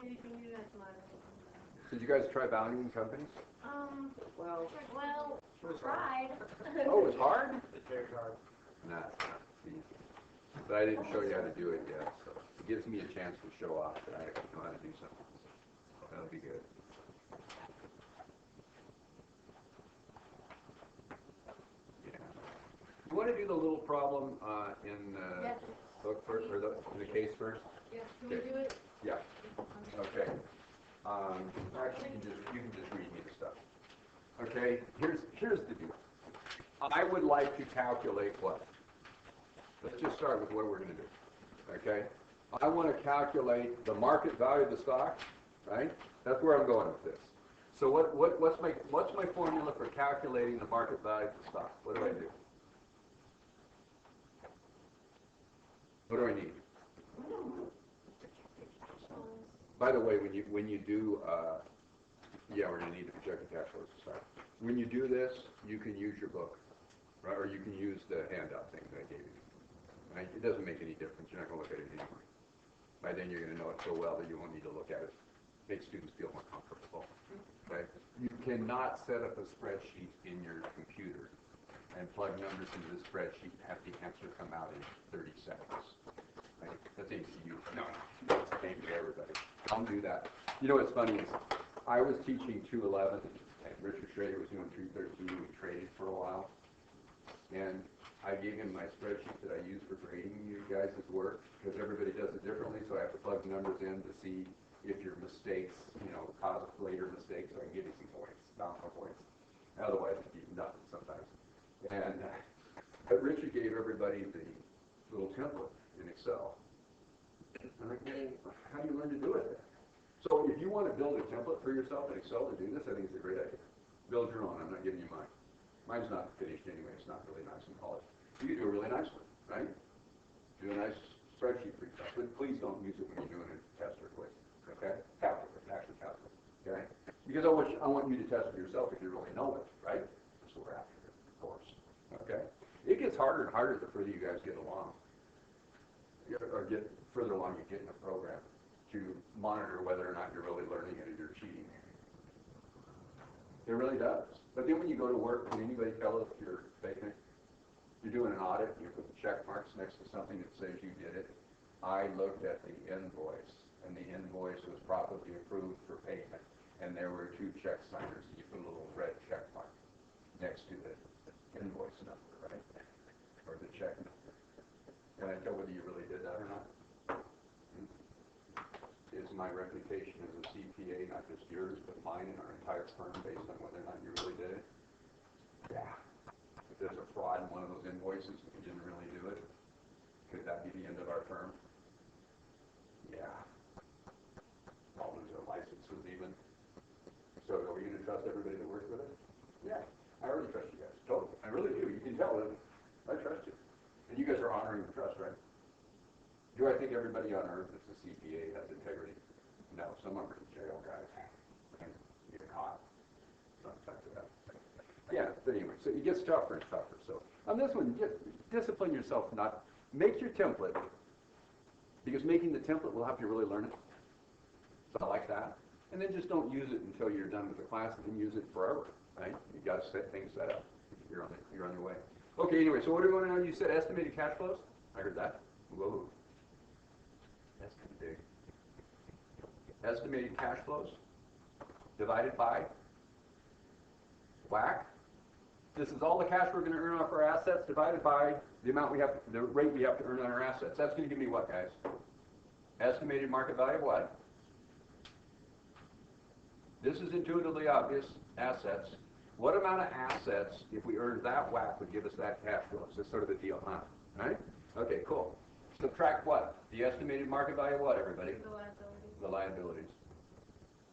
Anything new that's money. Did you guys try valuing companies? Well, tried. Oh, it was hard? It's very hard. Nah, it's not easy. But I didn't show you how to do it yet, so it gives me a chance to show off that I actually know how to do something. So that'll be good. Yeah. You want to do the little problem in the Yes. book first, or in the case first? Yes, can we do it? Yeah. Okay. Actually, you can just read me the stuff. Okay. Here's the deal. I would like to calculate what? Let's just start with what we're going to do. Okay. I want to calculate the market value of the stock, right? That's where I'm going with this. So what's my formula for calculating the market value of the stock? What do I do? What do I need? By the way, when you do, yeah, we're going to need to project the cash flows to start. When you do this, you can use your book, right? Or you can use the handout thing that I gave you. Right? It doesn't make any difference. You're not going to look at it anymore. By then, you're going to know it so well that you won't need to look at it. Make students feel more comfortable. Okay? You cannot set up a spreadsheet in your computer and plug numbers into the spreadsheet and have the answer come out in 30 seconds. Right? That's ACU. No, it's the same for everybody. Don't do that. You know what's funny is I was teaching 211 and Richard Schrader was doing 313. We traded for a while. And I gave him my spreadsheet that I use for grading you guys' work because everybody does it differently, so I have to plug numbers in to see if your mistakes, cause later mistakes, so I can give you some points, nominal points. Otherwise, it'd be nothing sometimes. And but Richard gave everybody the little template in Excel. I'm like, well, how do you learn to do it then? So if you want to build a template for yourself in Excel to do this, I think it's a great idea. Build your own. I'm not giving you mine. Mine's not finished anyway. It's not really nice and polished. You can do a really nice one, right? Do a nice spreadsheet for yourself. But please don't use it when you're doing a test or quiz. Okay? Calculate, actually calculate. Okay? Because I want you to test for yourself if you really know it, right? That's what we're after, of course. Okay? It gets harder and harder the further you guys get along. Or get further along you get in the program to monitor whether or not you're really learning it or you're cheating. It really does. But then when you go to work, can anybody tell if you're faking it? You're doing an audit and you put the check marks next to something that says you did it. I looked at the invoice, and the invoice was properly approved for payment, and there were 2 check signers, and you put a little red check mark next to the invoice number, right? Or the check number. Can I tell whether you really did that or not? Is my reputation as a CPA not just yours, but mine and our entire firm based on whether or not you really did it? Yeah. If there's a fraud in one of those invoices and you didn't really do it, could that be the end of our firm? Yeah. I'll lose our licenses even. So are we going to trust everybody that works with us? Yeah. I already trust you guys. Totally. I really do. You can tell that I trust you. And you guys are honoring the trust, right? Do I think everybody on earth that's a CPA has integrity? No, some of them are in jail, guys. And you get caught. Not touch that. Yeah, but anyway, so it gets tougher and tougher. So on this one, discipline yourself. Not make your template, because making the template will help you really learn it. So I like that. And then just don't use it until you're done with the class, and then use it forever. Right? You got to set things set up. You're on your way. Okay. Anyway, so what do we want to know? You said estimated cash flows. I heard that. Whoa. That's kind of big. Estimated cash flows divided by WACC. This is all the cash we're going to earn off our assets divided by the rate we have to earn on our assets. That's going to give me what, guys? Estimated market value of what? This is intuitively obvious. Assets. What amount of assets, if we earned that WACC, would give us that cash flow? So it's sort of the deal, huh? Right? Okay, cool. Subtract what? The estimated market value of what, everybody? The liabilities. The liabilities.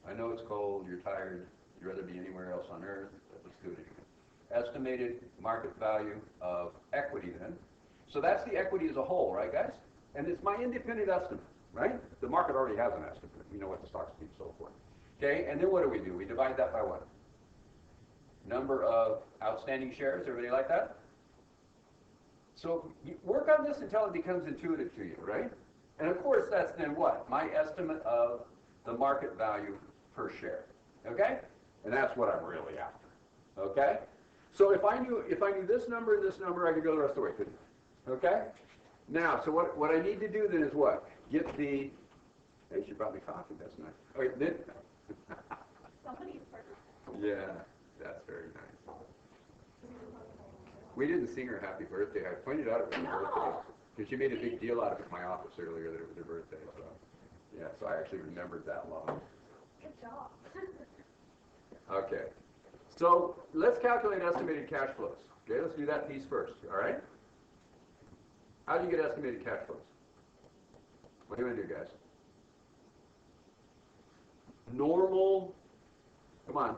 I know it's cold, you're tired, you'd rather be anywhere else on earth, but let's do it anyway. Estimated market value of equity then. So that's the equity as a whole, right, guys? And it's my independent estimate, right? The market already has an estimate. We know what the stock's being sold for. Okay, and then what do? We divide that by what? Number of outstanding shares. Everybody like that? So you work on this until it becomes intuitive to you, right? And of course, that's then what? My estimate of the market value per share. Okay? And that's what I'm really after. Okay? So if I knew this number and this number, I could go the rest of the way, couldn't I? Okay? Now, so what I need to do then is what? Get the, hey, she brought me coffee, that's nice. Oh, wait, then, Somebody's first. yeah, that's very nice. We didn't sing her happy birthday. I pointed out it was her birthday. Because she made a big deal out of it in my office earlier that it was her birthday. So, yeah, so I actually remembered that long. Good job. Okay. So let's calculate estimated cash flows. Okay, let's do that piece first. All right? How do you get estimated cash flows? What do you want to do, guys? Normal, come on,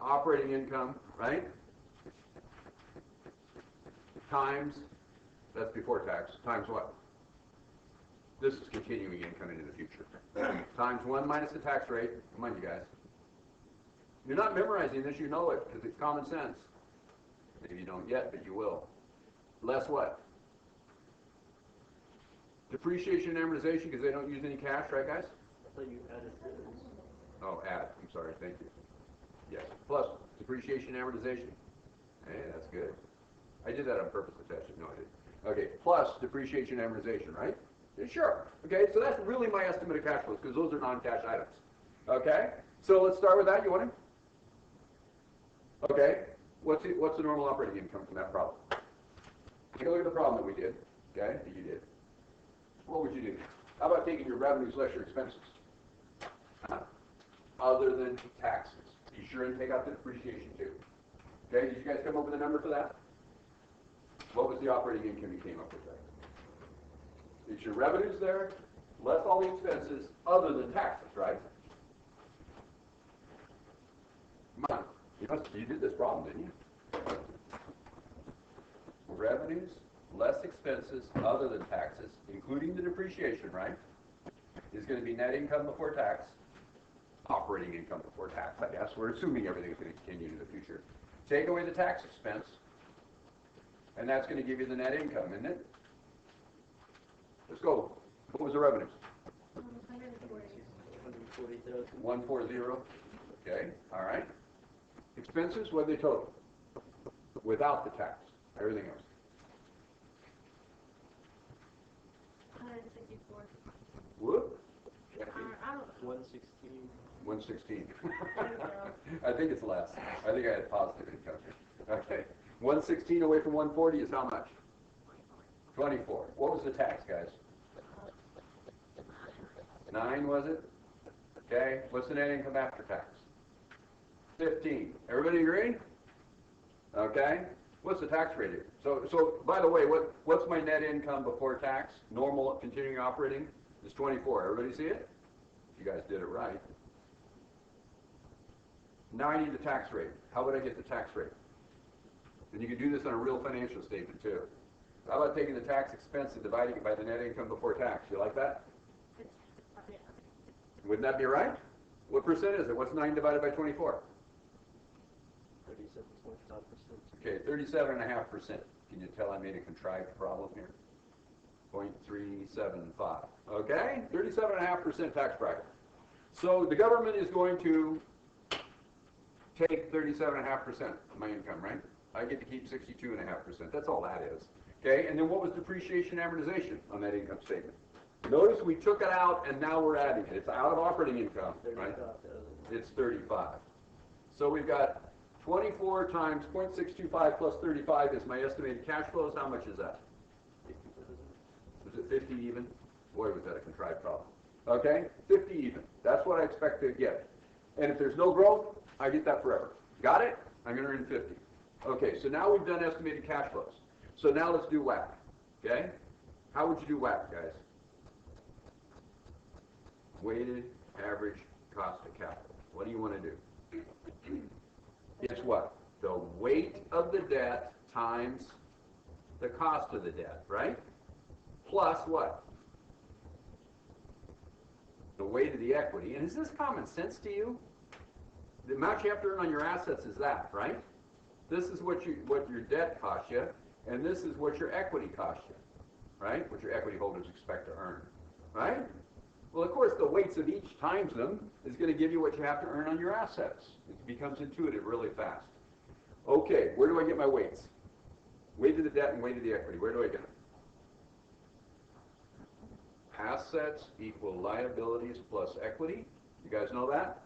operating income, right? Times, that's before tax, times what? This is continuing income into the future. Times 1 minus the tax rate. Come on, you guys. You're not memorizing this, you know it, because it's common sense. Maybe you don't yet, but you will. Less what? Depreciation and amortization, because they don't use any cash, right, guys? I thought you added dividends. Oh, add. I'm sorry, thank you. Yes. Plus depreciation and amortization. Hey, that's good. I did that on purpose, attachment. No, I didn't. Okay, plus depreciation and amortization, right? Yeah, sure. Okay, so that's really my estimate of cash flows, because those are non-cash items. Okay? So let's start with that. You want to? Okay. What's the normal operating income from that problem? Take a look at the problem that we did. Okay, that you did. What would you do? How about taking your revenues less your expenses? Other than taxes. Be sure and take out the depreciation too. Okay, did you guys come up with a number for that? What was the operating income you came up with there? It's your revenues there, less all the expenses, other than taxes, right? Come on. You did this problem, didn't you? Revenues, less expenses, other than taxes, including the depreciation, right? Is going to be net income before tax. Operating income before tax, I guess. We're assuming everything's going to continue in the future. Take away the tax expense, and that's going to give you the net income, isn't it? Let's go. What was the revenues? 140,000. 140. Okay, all right. Expenses, what are they total? Without the tax, everything else. 164. Whoop. I don't know. 116. 116. I think it's less. I think I had positive income. Okay. 116 away from 140 is how much? 24. What was the tax, guys? 9, was it? Okay. What's the net income after tax? 15. Everybody agree? Okay. What's the tax rate here? So by the way, what's my net income before tax? Normal continuing operating is 24. Everybody see it? You guys did it right. Now I need the tax rate. How would I get the tax rate? And you can do this on a real financial statement too. How about taking the tax expense and dividing it by the net income before tax? You like that? Wouldn't that be right? What percent is it? What's 9 divided by 24? 37.5%. Okay, 37.5%. Can you tell I made a contrived problem here? 0.375. Okay, 37.5% tax bracket. So the government is going to take 37.5% of my income, right? I get to keep 62.5%. That's all that is. Okay, and then what was depreciation and amortization on that income statement? Notice we took it out and now we're adding it. It's out of operating income, right? 35,000. It's 35. So we've got 24 times 0.625 plus 35 is my estimated cash flows. How much is that? 50,000. Was it 50 even? Boy, was that a contrived problem. Okay, 50 even. That's what I expect to get. And if there's no growth, I get that forever. Got it? I'm going to earn 50. Okay, so now we've done estimated cash flows. So now let's do WACC. Okay? How would you do WACC, guys? Weighted average cost of capital. What do you want to do? It's what? The weight of the debt times the cost of the debt, right? Plus what? The weight of the equity. And is this common sense to you? The amount you have to earn on your assets is that, right? This is what your debt costs you, and this is what your equity costs you, right? What your equity holders expect to earn. right? Well, of course, the weights of each times them is going to give you what you have to earn on your assets. It becomes intuitive really fast. Okay, where do I get my weights? Weight of the debt and weight of the equity. Where do I get them? Assets equal liabilities plus equity. You guys know that?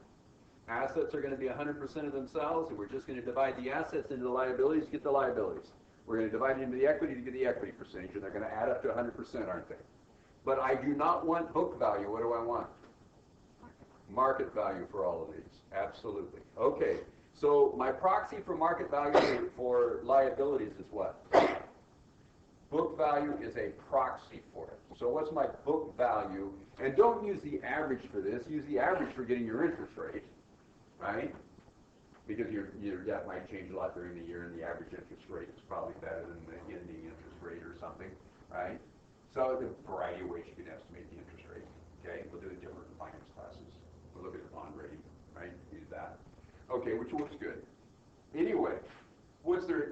Assets are going to be 100% of themselves, and we're just going to divide the assets into the liabilities to get the liabilities. We're going to divide it into the equity to get the equity percentage, and they're going to add up to 100%, aren't they? But I do not want book value. What do I want? Market value for all of these. Absolutely. Okay, so my proxy for market value for liabilities is what? Book value is a proxy for it. So what's my book value? And don't use the average for this. Use the average for getting your interest rate, right? Because your debt might change a lot during the year, and the average interest rate is probably better than the ending interest rate or something, right? So there's a variety of ways you can estimate the interest rate. Okay, we'll do it different in finance classes. We'll look at the bond rating, right? Use that. Okay, which works good. Anyway, what's their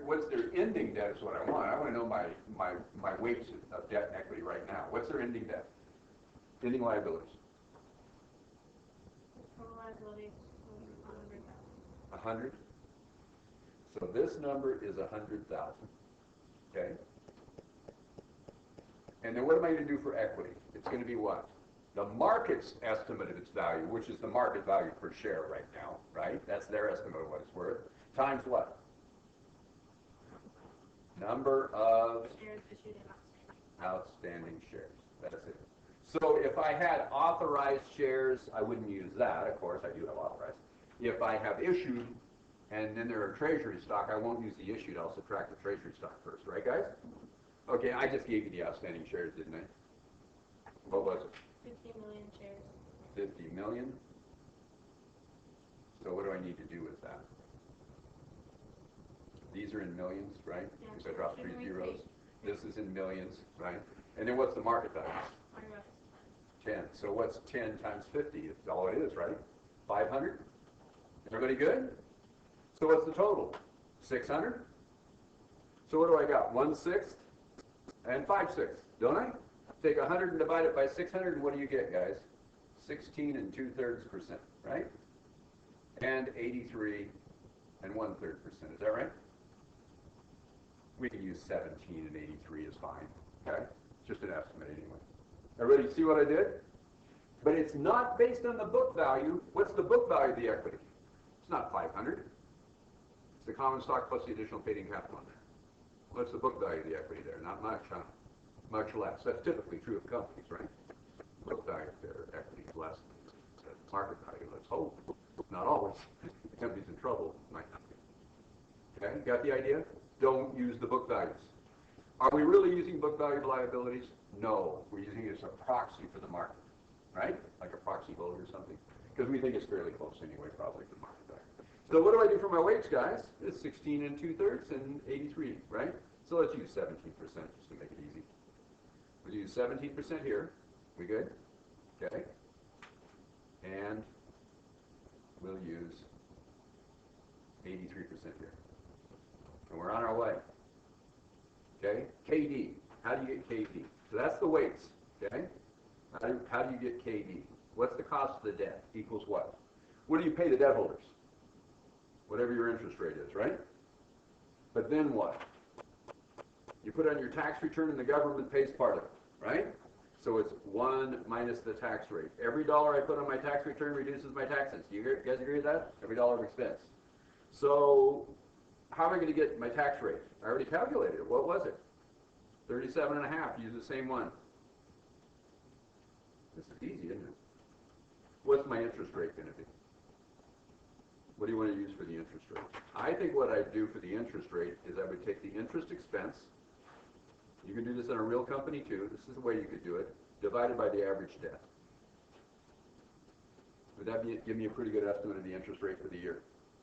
ending debt is what I want. I want to know my weights of debt and equity right now. What's their ending debt? Ending liabilities. Total liabilities, 100,000. 100. So this number is 100,000. Okay. And then what am I going to do for equity? It's going to be what? The market's estimate of its value, which is the market value per share right now, right? That's their estimate of what it's worth. Times what? Number of Shares issued and outstanding. outstanding shares. That's it. So if I had authorized shares, I wouldn't use that. Of course, I do have authorized. If I have issued, and then there are treasury stock, I won't use the issued. I'll subtract the treasury stock first, right, guys? Okay, I just gave you the outstanding shares, didn't I? What was it? 50 million shares. 50 million. So what do I need to do with that? These are in millions, right? Yeah. Because I dropped 3 Shouldn't we zeros. say- This is in millions, right? And then what's the market value? My rough 10. So what's 10 times 50? It's all it is, right? 500? Everybody good? So what's the total? 600? So what do I got? 1/6 and 5/6, don't I? Take 100 and divide it by 600, and what do you get, guys? 16 2/3%, right? And 83 1/3%. Is that right? We can use 17 and 83 is fine. Okay? Just an estimate anyway. Everybody see what I did? But it's not based on the book value. What's the book value of the equity? It's not 500. It's the common stock plus the additional paid-in capital in there. What's the book value of the equity there? Not much, huh? Much less. That's typically true of companies, right? Book value of their equity is less than market value. Let's hope. Not always. The company's in trouble. Might not be. Okay, got the idea? Don't use the book values. Are we really using book value of liabilities? No. We're using it as a proxy for the market, right? Like a proxy vote or something. Because we think it's fairly close anyway, probably, to the market value. So what do I do for my weights, guys? It's 16 2/3 and 83, right? So let's use 17% just to make it easy. We'll use 17% here. We good? Okay. And we'll use 83% here. And we're on our way. Okay? KD. How do you get KD? So that's the weights. Okay? How do you get KD? What's the cost of the debt? Equals what? What do you pay the debt holders? Whatever your interest rate is, right? But then what? You put it on your tax return and the government pays part of it, right? So it's 1 minus the tax rate. Every dollar I put on my tax return reduces my taxes. Do you guys agree with that? Every dollar of expense. So how am I going to get my tax rate? I already calculated it. What was it? 37.5. Use the same one. This is easy, isn't it? What's my interest rate going to be? What do you want to use for the interest rate? I think what I'd do for the interest rate is I would take the interest expense. You can do this in a real company too. This is the way you could do it. Divided by the average debt. Would that give me a pretty good estimate of the interest rate for the year?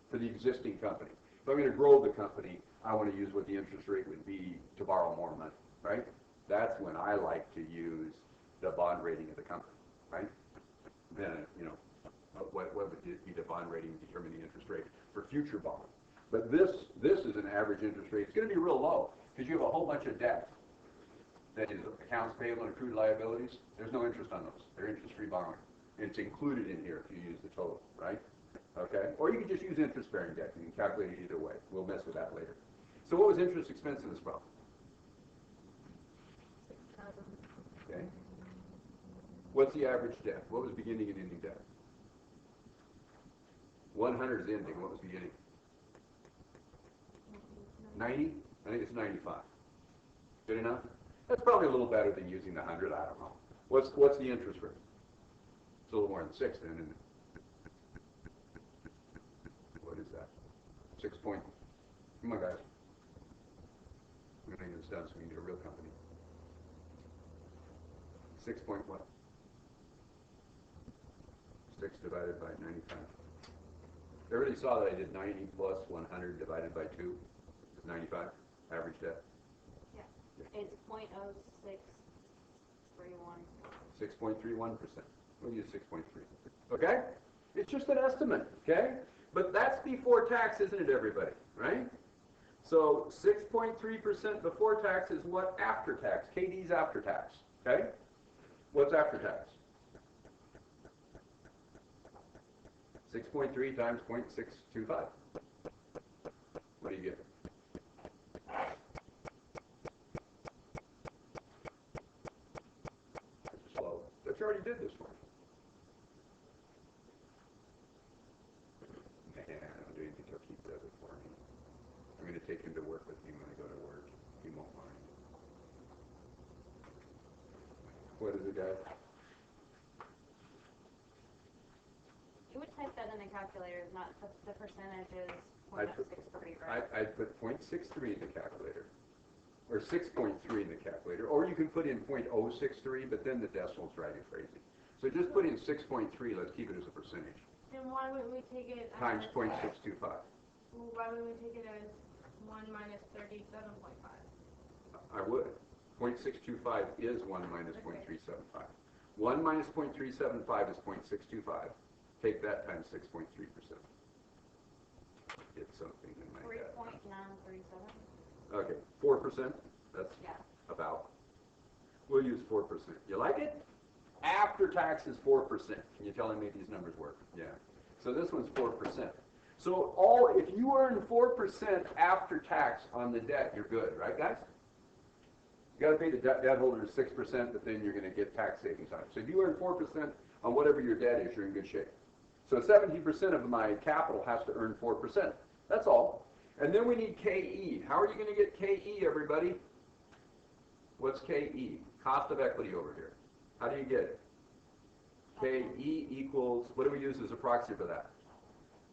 For the existing company. If I'm going to grow the company, I want to use what the interest rate would be to borrow more money, right? That's when I like to use the bond rating of the company, right? Then, what would be the bond rating to determine the interest rate for future bonds? But this is an average interest rate. It's going to be real low because you have a whole bunch of debt that is accounts payable and accrued liabilities, there's no interest on those. They're interest-free borrowing. It's included in here if you use the total, right? Okay? Or you can just use interest-bearing debt. You can calculate it either way. We'll mess with that later. So what was interest expense in this problem? Okay. What's the average debt? What was beginning and ending debt? 100 is ending. What was beginning? 90? I think it's 95. Good enough? That's probably a little better than using the 100. I don't know. What's the interest rate? It's a little more than 6 then, isn't it? What is that? 6 point. Come on, guys. We're going to get this done so we can get a real company. 6 point what? 6 divided by 95. Everybody saw that I did 90 plus 100 divided by 2 is 95, average debt. Yeah. It's 0.0631. 6.31%. We'll use 6.3. Okay? It's just an estimate, okay? But that's before tax, isn't it, everybody? Right? So 6.3% before tax is what after tax? KD's after tax. Okay? What's after tax? 6.3 times 0.625. What do you get? Slow. But you already did this one. Man, I don't do anything till Keith does it for me. I'm going to take him to work with me when I go to work. He won't mind. What is it, guys? You would type that in the calculator, not the percentage is I'd put- 0.63, right? I'd put 0.63 in the calculator, or 6.3 in the calculator, or you can put in 0.063, but then the decimals drive you crazy. So just put in 6.3, let's keep it as a percentage, Then why wouldn't we take it times as, 0.625. why wouldn't we take it as 1 minus 37.5? I would. 0.625 is 1 minus 0.375. 1 minus 0.375 is 0.625. Take that times 6.3%. Get something in my head. 3.937? Okay, 4%, that's Yeah. about. We'll use 4%. You like it? After tax is 4%. Can you tell me if these numbers work? Yeah. So this one's 4%. So if you earn 4% after tax on the debt, you're good, right, guys? You got to pay the debt holders 6%, but then you're going to get tax savings on it. So if you earn 4% on whatever your debt is, you're in good shape. So 70% of my capital has to earn 4%. That's all. And then we need KE. How are you going to get KE, everybody? What's KE? Cost of equity over here. How do you get it? KE equals, what do we use as a proxy for that?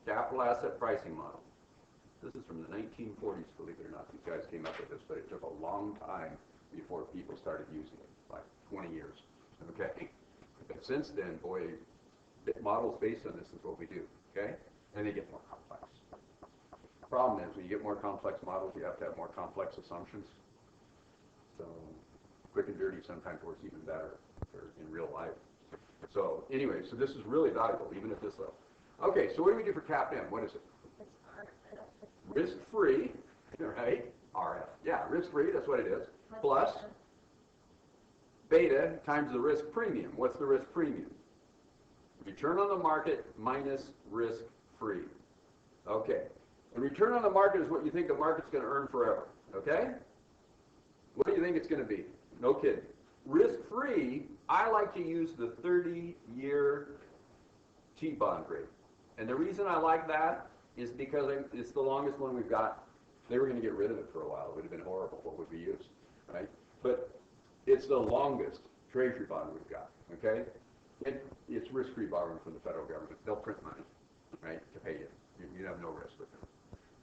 Capital asset pricing model. This is from the 1940s, believe it or not. These guys came up with this, but it took a long time before people started using it, like 20 years. Okay? But since then, boy, models based on this is what we do. Okay? And they get more complex. The problem is, when you get more complex models, you have to have more complex assumptions. So quick and dirty sometimes works even better in real life. So anyway, so this is really valuable, even at this level. Okay, so what do we do for CAPM? What is it? Risk-free, right? RF. Yeah, risk-free, that's what it is. Plus beta times the risk premium. What's the risk premium? Return on the market minus risk-free. Okay. And return on the market is what you think the market's going to earn forever. Okay? What do you think it's going to be? No kidding. Risk-free, I like to use the 30-year T-bond rate. And the reason I like that is because it's the longest one we've got. They were going to get rid of it for a while. It would have been horrible. What would we use? Right? But it's the longest treasury bond we've got. Okay? It's risk-free borrowing from the federal government. They'll print money, right, to pay you. You have no risk with them.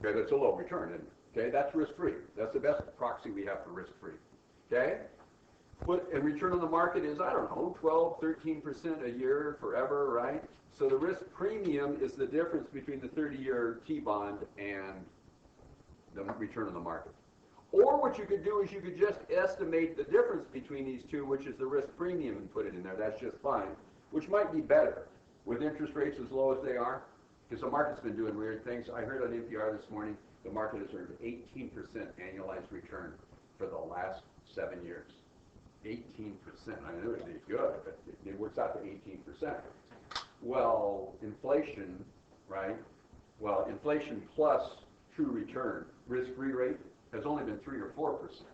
Okay, that's a low return, isn't it? Okay, that's risk-free. That's the best proxy we have for risk-free. Okay? And return on the market is, I don't know, 12, 13% a year forever, right? So the risk premium is the difference between the 30-year T-bond and the return on the market. Or what you could do is you could just estimate the difference between these two, which is the risk premium, and put it in there. That's just fine, which might be better with interest rates as low as they are, because the market's been doing weird things. I heard on NPR this morning the market has earned 18% annualized return for the last 7 years. 18%. I know it'd be good, but it works out to 18%. Well, inflation, right? Well, inflation plus true return, risk-free rate, has only been 3 or 4%.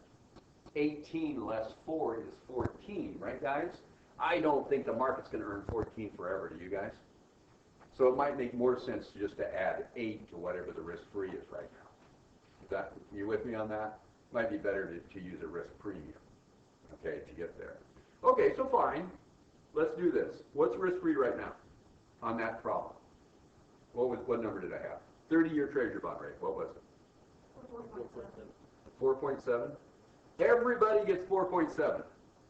18 less 4 is 14, right, guys? I don't think the market's going to earn 14 forever, do you guys? So it might make more sense just to add 8 to whatever the risk-free is right now. Is that, you with me on that? Might be better to use a risk premium, okay, to get there. Okay, so fine. Let's do this. What's risk-free right now on that problem? What number did I have? 30-year treasury bond rate. What was it? 4.7. Everybody gets 4.7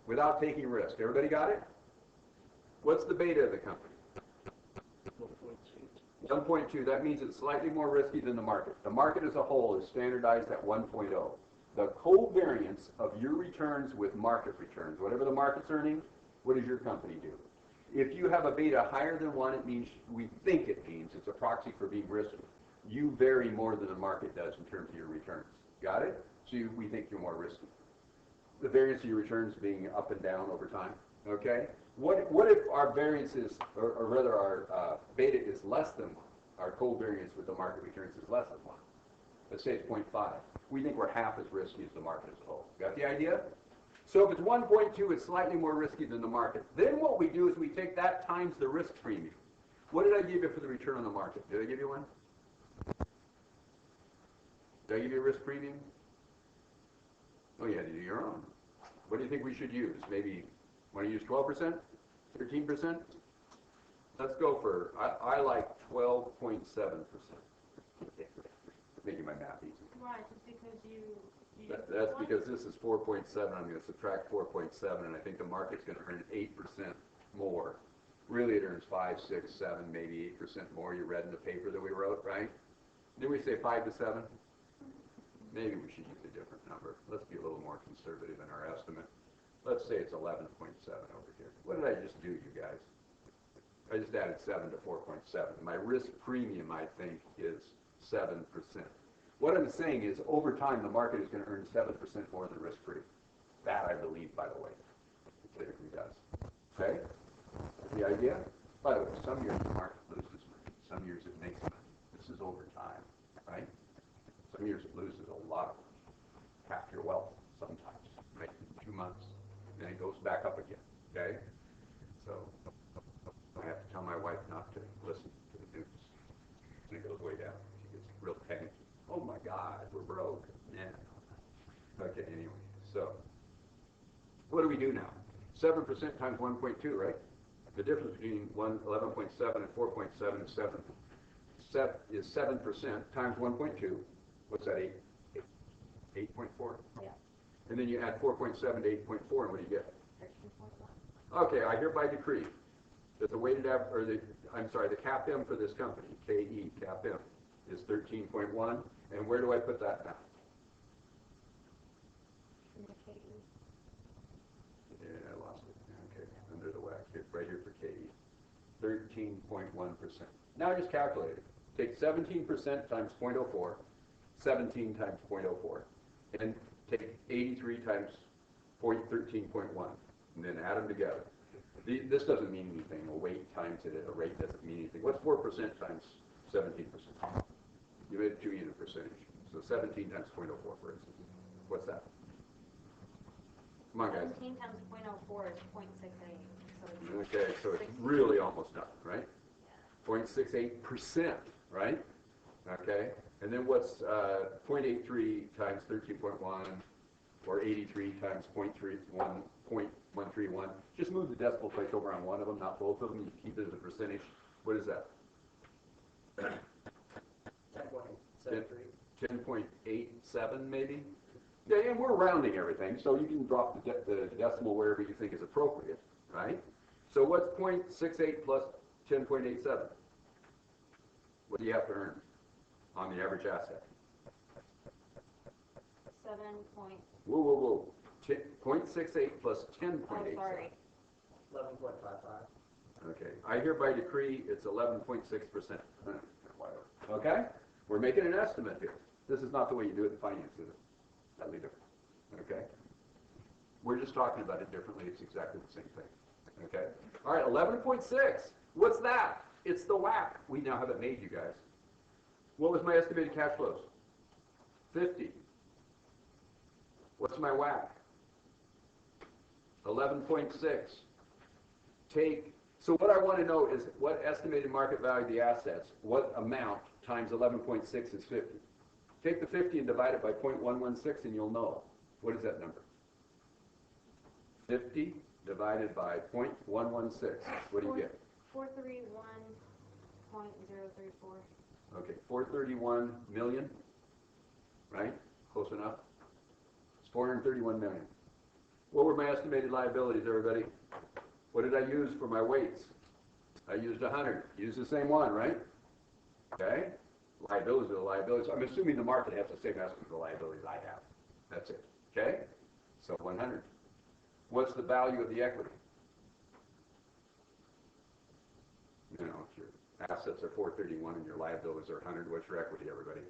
without taking risk. Everybody got it? What's the beta of the company? 1.2. That means it's slightly more risky than the market. The market as a whole is standardized at 1.0. The covariance of your returns with market returns, whatever the market's earning, what does your company do? If you have a beta higher than 1, it means, we think it means, it's a proxy for being risky. You vary more than the market does in terms of your returns. Got it? So we think you're more risky. The variance of your returns being up and down over time. Okay? What if our variance is, or rather our beta is less than 1? Our covariance with the market returns is less than 1. Let's say it's 0.5. We think we're half as risky as the market as a whole. Got the idea? So if it's 1.2, it's slightly more risky than the market. Then what we do is we take that times the risk premium. What did I give you for the return on the market? Did I give you one? Did I give you a risk premium? Oh, you had to do your own. What do you think we should use? Maybe, want to use 12%? 13%? Let's go for, I like 12.7%. Making my math easy. Why? Just because you That's because this is 4.7. I'm going to subtract 4.7, and I think the market's going to earn 8% more. Really, it earns 5, 6, 7, maybe 8% more. You read in the paper that we wrote, right? Didn't we say 5 to 7? Maybe we should use a different number. Let's be a little more conservative in our estimate. Let's say it's 11.7 over here. What did I just do, you guys? I just added 7 to 4.7. My risk premium, I think, is 7%. What I'm saying is, over time, the market is going to earn 7% more than risk-free. That I believe, by the way, it typically does. Okay? The idea? By the way, some years the market loses money. Some years it makes money. This is over time, right? Some years it loses a lot of money. Half your wealth, sometimes, right? 2 months. Then it goes back up again, okay? So I have to tell my wife not to listen to the news. And it goes way down. She gets real panicky. Oh my God, we're broke. Yeah. Okay, anyway, so what do we do now? 7% times 1.2, right? The difference between 11.7 and 4.7 is 7. Is 7% times 1.2. What's that, 8.4? Yeah. And then you add 4.7 to 8.4, and what do you get? 13.1. Okay, I hereby decree that the weighted average, or the cap M for this company, KE, cap M, is 13.1. And where do I put that now? In the KE. Yeah, I lost it. Okay, under the whack here, right here for KE. 13.1%. Now just calculate it. Take 17% times 0.04, 17 times 0.04, and take 83 times 13.1, and then add them together. This doesn't mean anything. A weight times it at a rate doesn't mean anything. What's 4% times 17%? You made a 2-unit percentage. So 17 times 0.04, for instance. What's that? Come on, guys. 17 times 0.04 is 0.68. Okay, so it's really almost done, right? 0.68%, right? Okay, and then what's 0.83 times 13.1, or 83 times 0.131? Just move the decimal place over on one of them, not both of them. You keep it as a percentage. What is that? 10.87 maybe? Yeah, and we're rounding everything, so you can drop the decimal wherever you think is appropriate, right? So what's 0.68 plus 10.87? What do you have to earn on the average asset? 7 Whoa. 0.68 plus 10.87. Oh, sorry. 11.55. Okay, I hereby decree it's 11.6%. Okay? We're making an estimate here. This is not the way you do it in finance, is it? Totally different. Okay? We're just talking about it differently. It's exactly the same thing. Okay? All right, 11.6. What's that? It's the WACC. We now have it made, you guys. What was my estimated cash flows? 50. What's my WACC? 11.6. So what I want to know is what estimated market value of the assets, what amount times 11.6 is 50. Take the 50 and divide it by 0.116 and you'll know. What is that number? 50 divided by 0.116. What do you get? 431.034. Okay, 431 million, right? Close enough. It's 431 million. What were my estimated liabilities, everybody? What did I use for my weights? I used 100. Use the same one, right? Okay? Liabilities are the liabilities. I'm assuming the market has the same estimate of the liabilities I have. That's it. Okay? So 100. What's the value of the equity? You know, if your assets are 431 and your liabilities are 100, what's your equity, everybody?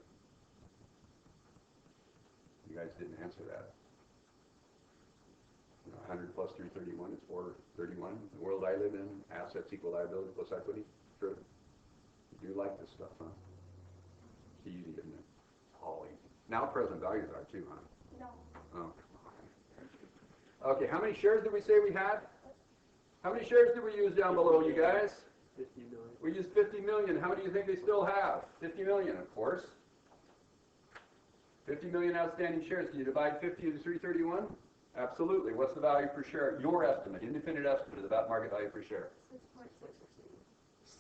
You guys didn't answer that. 100 plus 331 is 431. The world I live in, assets equal liability plus equity. True. You do like this stuff, huh? It's easy, isn't it? It's all easy. Now present values are too, huh? No. Oh, come on. Okay, how many shares did we say we had? How many shares did we use down below, you guys? 50 million. We used 50 million. How many do you think they still have? 50 million, of course. 50 million outstanding shares. Can you divide 50 into 331? Absolutely. What's the value per share? Your estimate, independent estimate of that market value per share.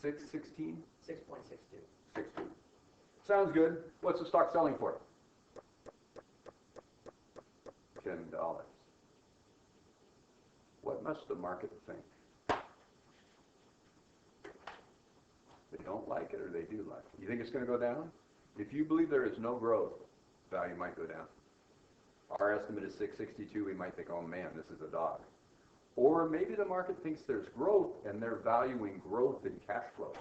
616? 6.62. 16. Sounds good. What's the stock selling for? $10. What must the market think? They don't like it or they do like it? You think it's going to go down? If you believe there is no growth, value might go down. Our estimate is 662. We might think, oh man, this is a dog. Or maybe the market thinks there's growth and they're valuing growth in cash flows.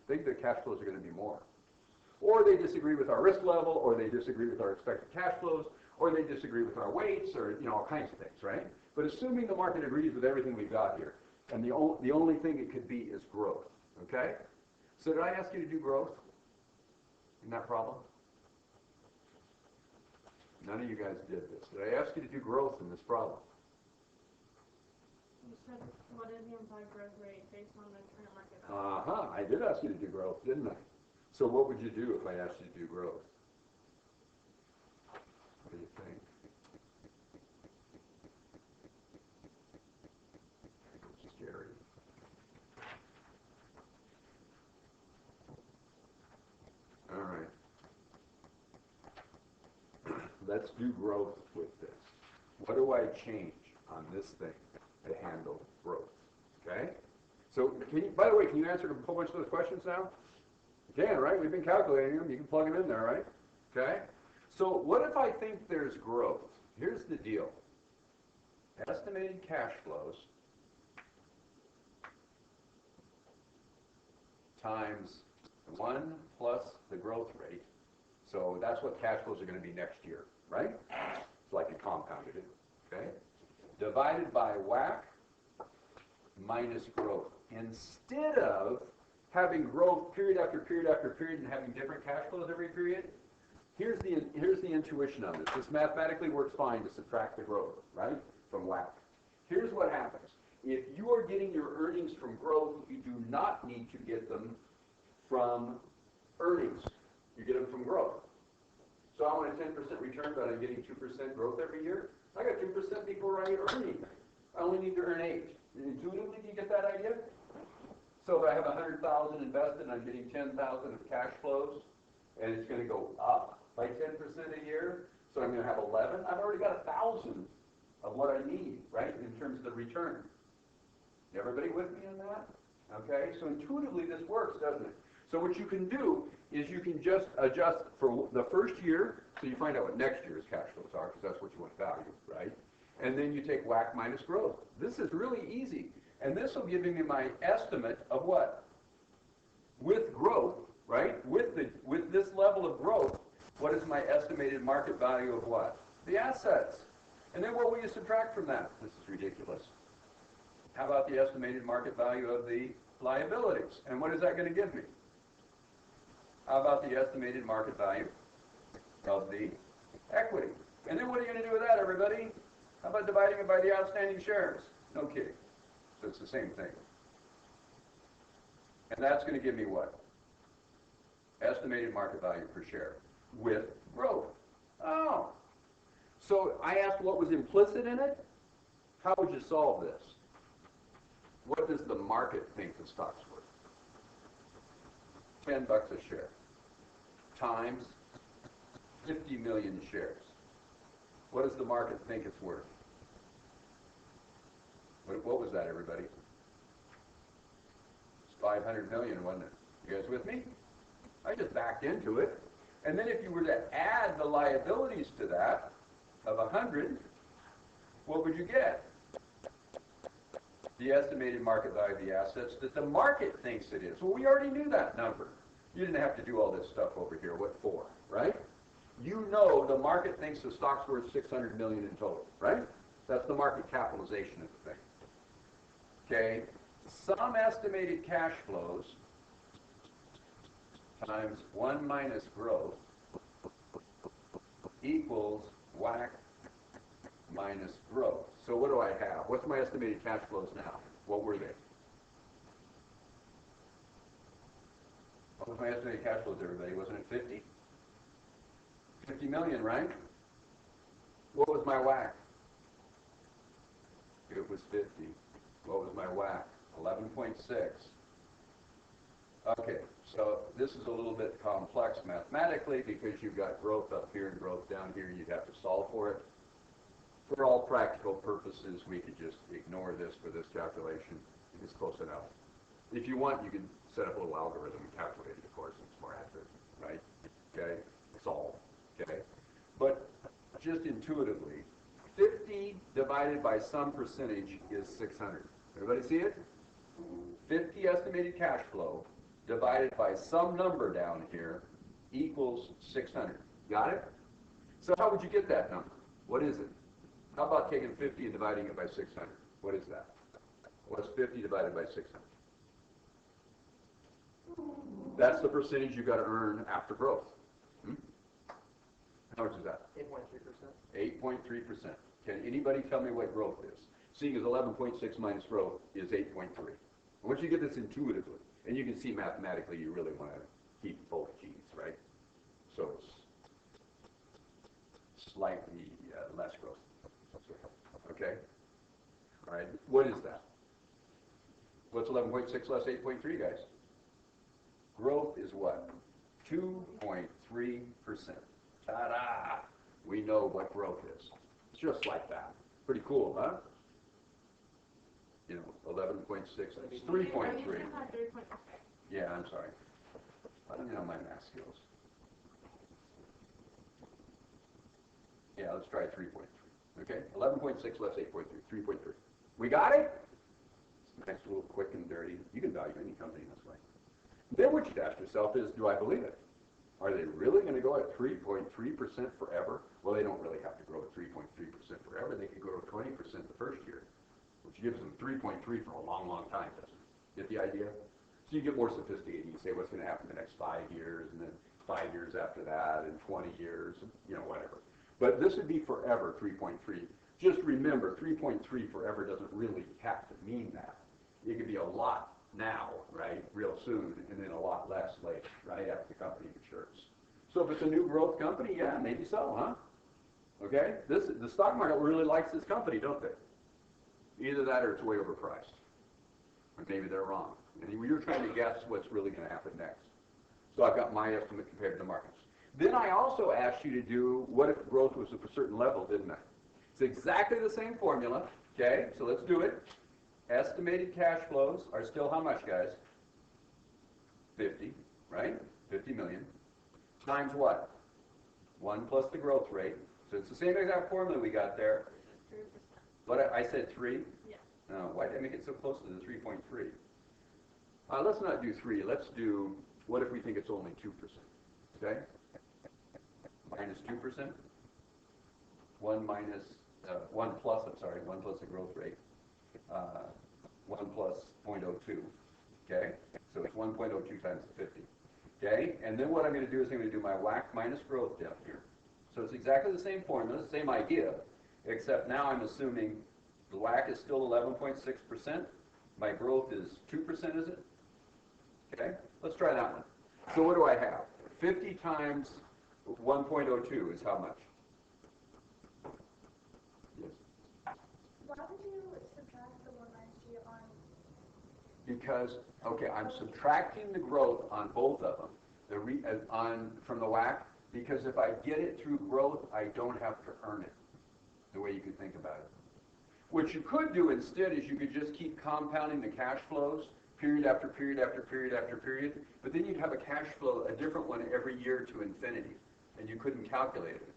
Think that cash flows are going to be more. Or they disagree with our risk level, or they disagree with our expected cash flows, or they disagree with our weights, or all kinds of things, right? But assuming the market agrees with everything we've got here, and the only thing it could be is growth, okay? So did I ask you to do growth in that problem? None of you guys did this. Did I ask you to do growth in this problem? You said, what is the implied growth rate based on the current market value? I did ask you to do growth, didn't I? So what would you do if I asked you to do growth? What do you think? It's scary. All right. Let's do growth with this. What do I change on this thing to handle growth? Okay? So, by the way, can you answer a whole bunch of those questions now? You can, right? We've been calculating them. You can plug them in there, right? Okay? So, what if I think there's growth? Here's the deal. Estimated cash flows times 1 plus the growth rate. So that's what cash flows are going to be next year, right? It's like it compounded it, okay? Divided by WACC minus growth. Instead of having growth period after period after period and having different cash flows every period, here's the intuition of this. This mathematically works fine to subtract the growth, right, from WACC. Here's what happens. If you are getting your earnings from growth, you do not need to get them from earnings. You get them from growth. So I want a 10% return, but I'm getting 2% growth every year. I got 2% before I earn. I only need to earn 8. Intuitively, do you get that idea? So if I have 100,000 invested and I'm getting 10,000 of cash flows, and it's going to go up by 10% a year, so I'm going to have 11. I've already got 1,000 of what I need, right, in terms of the return. Everybody with me on that? Okay, so intuitively this works, doesn't it? So what you can do is you can just adjust for the first year, so you find out what next year's cash flows are, because that's what you want to value, right? And then you take WACC minus growth. This is really easy. And this will give me my estimate of what? With growth, right? With this level of growth, what is my estimated market value of what? The assets. And then what will you subtract from that? This is ridiculous. How about the estimated market value of the liabilities? And what is that going to give me? How about the estimated market value of the equity? And then what are you going to do with that, everybody? How about dividing it by the outstanding shares? No kidding. So it's the same thing. And that's going to give me what? Estimated market value per share with growth. Oh. So I asked what was implicit in it. How would you solve this? What does the market think the stock's worth? $10 a share times 50 million shares. What does the market think it's worth? What was that, everybody? It's 500 million, wasn't it? You guys with me? I just backed into it. And then if you were to add the liabilities to that of 100, what would you get? The estimated market value of the assets that the market thinks it is. Well, we already knew that number. You didn't have to do all this stuff over here. What for, right? You know the market thinks the stock's worth 600 million in total, right? That's the market capitalization of the thing. Okay? Some estimated cash flows times 1 minus growth equals WACC minus growth. So what do I have? What's my estimated cash flows now? What were they? What was my estimated cash flows, everybody? Wasn't it 50? 50 million, right? What was my WACC? It was 50. What was my WACC? 11.6. Okay, so this is a little bit complex mathematically because you've got growth up here and growth down here. You'd have to solve for it. For all practical purposes, we could just ignore this for this calculation. It's close enough. If you want, you can set up a little algorithm and calculate it, of course. It's more accurate, right? Okay? Solve. Okay? But just intuitively, 50 divided by some percentage is 600. Everybody see it? 50 estimated cash flow divided by some number down here equals 600. Got it? So how would you get that number? What is it? How about taking 50 and dividing it by 600? What is that? What's 50 divided by 600? That's the percentage you've got to earn after growth. How much is that? 8.3%. 8.3%. Can anybody tell me what growth is? Seeing as 11.6 minus growth is 8.3. Once you get this intuitively, and you can see mathematically you really want to keep both G's, right? So it's slightly less growth. Okay? All right. What is that? What's 11.6 less 8.3, guys? Growth is what? 2.3%. Ta-da! We know what growth is. It's just like that. Pretty cool, huh? You know, 11.6, it's 3.3. Yeah, I'm sorry. I don't know my math skills. Yeah, let's try 3.3. Okay? 11.6 less 8.3. 3.3. We got it? Nice little quick and dirty. You can value any company this way. Then what you'd ask yourself is, do I believe it? Are they really going to go at 3.3% forever? Well, they don't really have to grow at 3.3% forever. They could grow at 20% the first year, which gives them 3.3 for a long, long time, doesn't it? Get the idea? So you get more sophisticated. You say what's going to happen in the next 5 years, and then 5 years after that, and 20 years, and, you know, whatever. But this would be forever 3.3. Just remember, 3.3 forever doesn't really have to mean that. It could be a lot now, right, real soon, and then a lot less later, right, after the company matures. So if it's a new growth company, yeah, maybe so, huh? Okay? The stock market really likes this company, don't they? Either that or it's way overpriced. Or maybe they're wrong. And you're trying to guess what's really going to happen next. So I've got my estimate compared to the markets. Then I also asked you to do what if growth was at a certain level, didn't I? It's exactly the same formula, okay? So let's do it. Estimated cash flows are still how much, guys? 50, right? 50 million. Times what? 1 plus the growth rate. So it's the same exact formula we got there. 3%. But I said 3? Yeah. No, why did I make it so close to the 3.3? Let's not do 3. Let's do, what if we think it's only 2%? Okay? Minus 2%? 1 minus 1 plus, I'm sorry, 1 plus the growth rate, 1 plus 0.02, okay? So it's 1.02 times the 50, okay? And then what I'm going to do is I'm going to do my WACC minus growth down here. So it's exactly the same formula, same idea, except now I'm assuming the WACC is still 11.6%. My growth is 2%, is it? Okay, let's try that one. So what do I have? 50 times 1.02 is how much? Yes. Why would you subtract the 190 on? Because, okay, I'm subtracting the growth on both of them, from the WACC, because if I get it through growth, I don't have to earn it, the way you could think about it. What you could do instead is you could just keep compounding the cash flows, period after period after period after period, but then you'd have a cash flow, a different one every year to infinity, and you couldn't calculate it.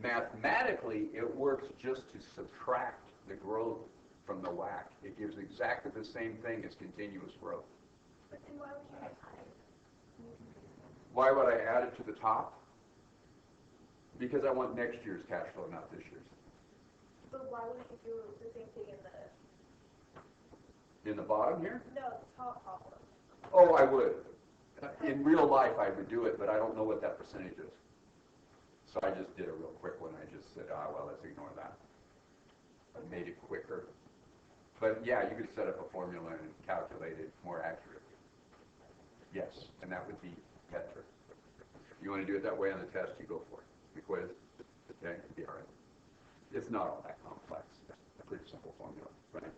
Mathematically, it works just to subtract the growth from the WACC. It gives exactly the same thing as continuous growth. But then why would you add it? Why would I add it to the top? Because I want next year's cash flow, not this year's. But why wouldn't you do the same thing In the bottom here? the top column? Oh, I would. In real life, I would do it, but I don't know what that percentage is. So I just did a real quick one. I just said, well, let's ignore that. I made it quicker. But yeah, you could set up a formula and calculate it more accurately. Yes, and that would be better. You want to do it that way on the test, you go for it. The quiz, okay, it'd be all right. It's not all that complex. It's a pretty simple formula, right?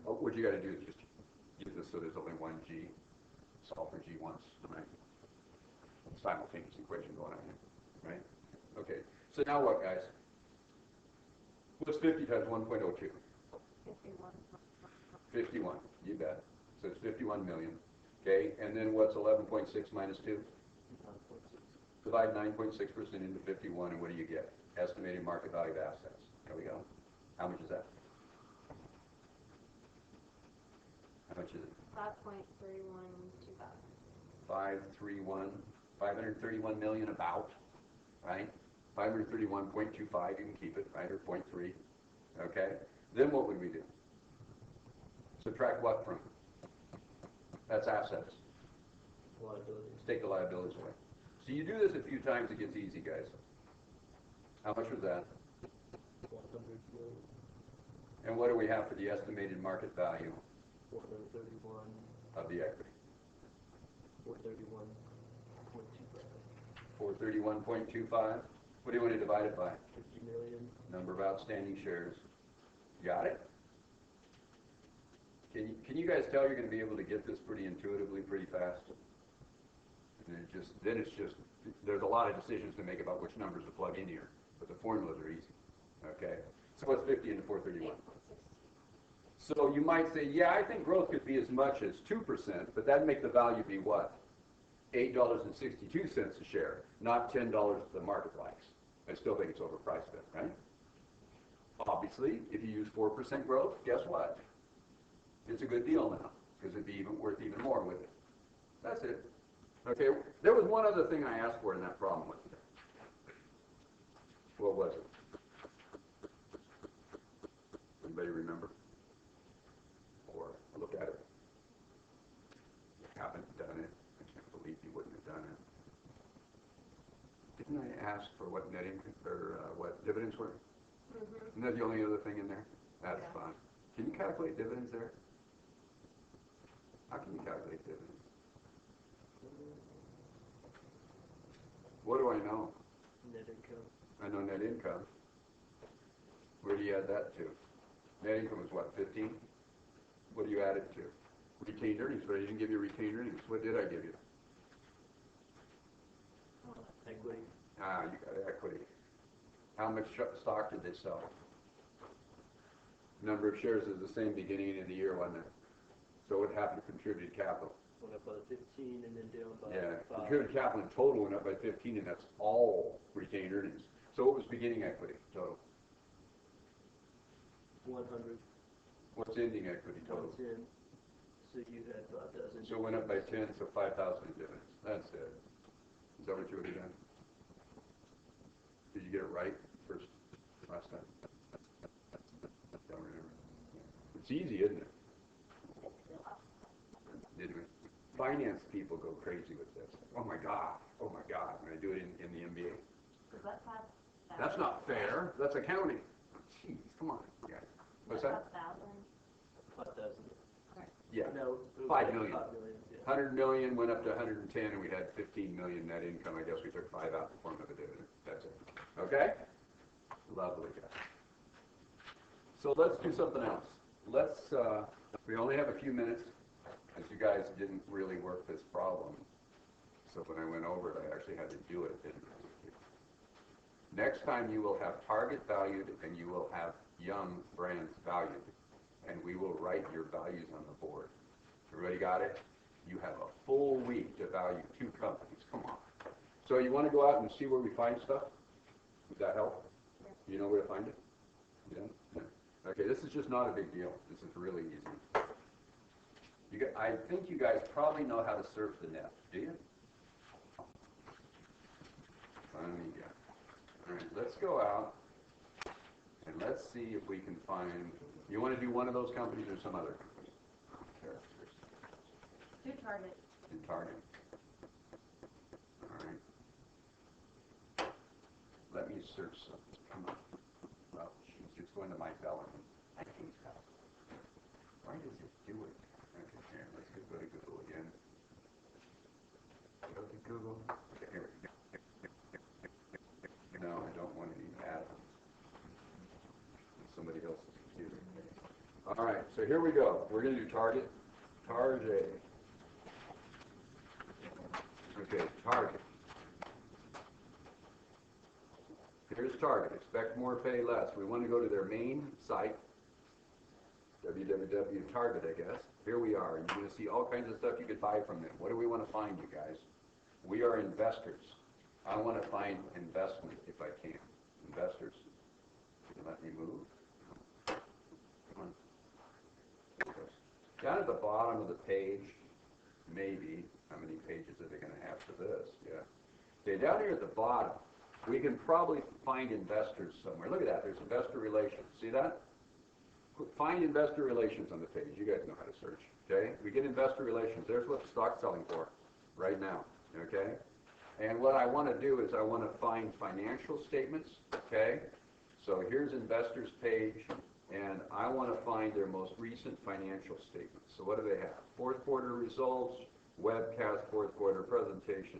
What you got to do is just use this so there's only one G. Solve for G once, right? Simultaneous equation going on here, right? Okay, so now what, guys? What's 50 times 1.02? 51. 51, you bet. So it's 51 million, okay? And then what's 11.6 minus 2? 9.6. Divide 9.6% into 51, and what do you get? Estimated market value of assets. There we go. How much is that? How much is it? 5.3125. 531 million about, right? 531.25, you can keep it, right, or 0.3, okay? Then what would we do? Subtract what from? That's assets. Liabilities. Take the liabilities away. So you do this a few times, it gets easy, guys. How much was that? 100 million. And what do we have for the estimated market value 431. of the equity? 431.25. 431.25. What do you want to divide it by? 50 million. Number of outstanding shares. Got it? Can you guys tell you're going to be able to get this pretty intuitively, pretty fast? And then it's just, there's a lot of decisions to make about which numbers to plug in here, but the formulas are easy, okay? So what's 50 into 431? 8.6. So you might say, yeah, I think growth could be as much as 2%, but that'd make the value be what? $8.62 a share, not $10 the market likes. I still think it's overpriced then, right? Obviously, if you use 4% growth, guess what? It's a good deal now, because it'd be worth even more with it. That's it. Okay, there was one other thing I asked for in that problem with it. What was it? Anybody remember? Or look at it? You haven't done it. I can't believe you wouldn't have done it. Didn't I ask for what net income, or what dividends were? Mm-hmm. Isn't that the only other thing in there? That's Yeah. fine. Can you calculate dividends there? How can you calculate dividends? What do I know? Net income. I know net income. Where do you add that to? Net income is what, 15? What do you add it to? Retained earnings, but I didn't give you retained earnings. What did I give you? Equity. You got equity. How much stock did they sell? Number of shares is the same beginning of the year, wasn't it? So what happened to contributed capital? Went up by 15 and then down by Yeah, 5. contributed capital in total went up by 15, and that's all retained earnings. So what was beginning equity total? 100. What's ending equity total? 110. So you had 5,000. So it went up by 10, so 5,000 in dividends. That's it. Is that what you would have done? Did you get it right last time? It's easy, isn't it? Did we? Finance people go crazy with this. Oh my God, when I do it in the MBA. Is that That's not fair, that's accounting. Jeez, come on, guys. What's that? 5,000. Yeah, No. it was 5 million. 5 million, yeah. 100 million went up to 110, and we had 15 million net income. I guess we took 5 out in the form of a dividend. That's it. Okay? Lovely, guys. So let's do something else. We only have a few minutes, as you guys didn't really work this problem. So when I went over it, I actually had to do it, didn't I? Next time you will have target valued, and you will have young brands valued. And we will write your values on the board. Everybody got it? You have a full week to value 2 companies. Come on. So you want to go out and see where we find stuff? Would that help? You know where to find it? Yeah? Yeah. Okay, this is just not a big deal. This is really easy. I think you guys probably know how to surf the net. Do you? Funny guy. All right, let's go out and let's see if we can find. You want to do one of those companies or some other company? Characters. Do Target. Do Target. All right. Let me search something. Come on. Well, it's going to Mike Bellerman. I hate that. Why does it do it? Okay, here, let's go to Google again. Go to Google. Okay, here we go. No, I don't want any ads. Somebody else's computer. All right, so here we go. We're going to do Target. Target. Okay, Target. Here's Target. Expect more, pay less. We want to go to their main site, www.target, I guess. Here we are. You're going to see all kinds of stuff you could buy from them. What do we want to find, you guys? We are investors. I want to find investment if I can. Investors. Can you let me move? Come on. Down at the bottom of the page, maybe, how many pages are they going to have for this? Yeah. Okay, down here at the bottom, we can probably find investors somewhere. Look at that. There's investor relations. See that? Find investor relations on the page. You guys know how to search. Okay? We get investor relations. There's what the stock's selling for right now. Okay? And what I want to do is I want to find financial statements. Okay? So here's investors page, and I want to find their most recent financial statements. So what do they have? Fourth quarter results, webcast, fourth quarter presentation.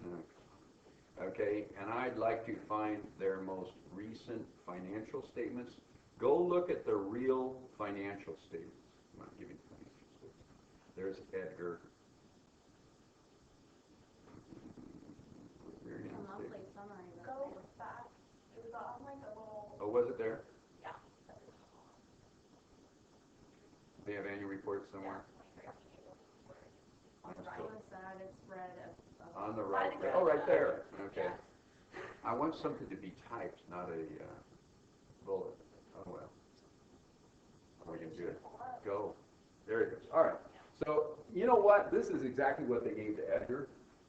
Okay, and I'd like to find their most recent financial statements. Go look at the real financial statements. I'm not giving financial statements. There's Edgar. Monthly summary. Go back. It was on like a little. Oh, was it there? Yeah. They have annual reports somewhere. On the side, it's red. On the right there. Oh, right there. Okay. I want something to be typed, not a bullet. Oh, well. We can do it. Go. There it goes. All right. So, you know what? This is exactly what they gave to Edgar,